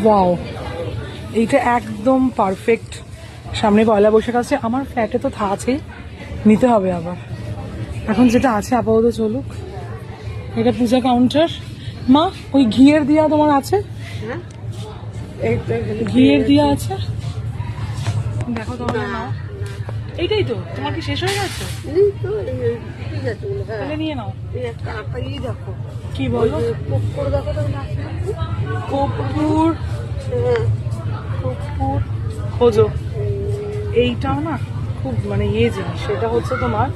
Wow, এইটা একদম perfect. সামনে পয়লা বৈশাখ আছে, আমার ফ্ল্যাটে তো আছেই, নিতে হবে আবার। এখন যেটা আছে আপাতত চলুক। এটা পূজা কাউন্টার। মা, ওই ঘিয়ের দিয়া তোমার আছে? ঘিয়ের দিয়া আছে, দেখো তোমার নাও। এইটাই তো, তোমার কি শেষ হয়ে গেছে? তাহলে নিয়ে নাও। দেখো কি বলো? কর্পূর, কর্পূর খোঁজো। এইটাও না খুব মানে ইয়ে জিনিস, সেটা হচ্ছে তোমার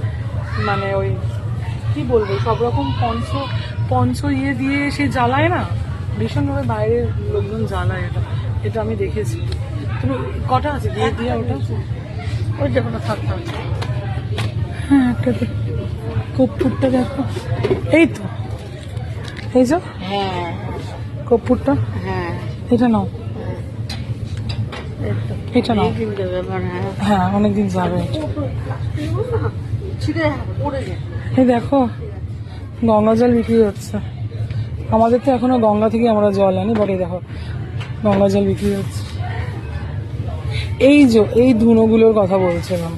মানে ওই কি বলবো, সব রকম পঞ্চ পঞ্চ ইয়ে দিয়ে সে জ্বালায় না, ভীষণভাবে বাইরের লোকজন জ্বালায় এটা। এটা আমি দেখেছি। তুমি কটা আছে দিয়ে দিয়ে ওটা? ওই দেখো না, থাক থাক। হ্যাঁ, একটা কর্পূরটা দেখো, এই তো, এই যে হ্যাঁ কর্পূরটা, হ্যাঁ এটা নাও, এটা নাও। হ্যাঁ, অনেকদিন যাবে। এই দেখো গঙ্গা জল বিক্রি হচ্ছে। আমাদের তো এখনো গঙ্গা থেকে আমরা জল আনি, বটে দেখো গঙ্গা জল বিক্রি হচ্ছে। এই যে এই ধুনোগুলোর কথা বলছিলাম,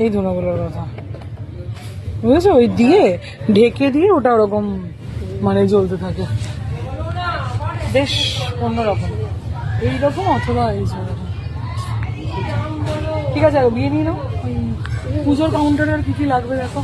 এই ধুনোগুলোর কথা বুঝেছো, ওই দিয়ে ঢেকে দিয়ে ওটা ওরকম মানে জ্বলতে থাকে, বেশ অন্যরকম, এইরকম অথবা এই যে এরকম। ঠিক আছে, বিয়ে নিয়ে নাও। ওই পুজোর কাউন্টারে আর কি কি লাগবে দেখো।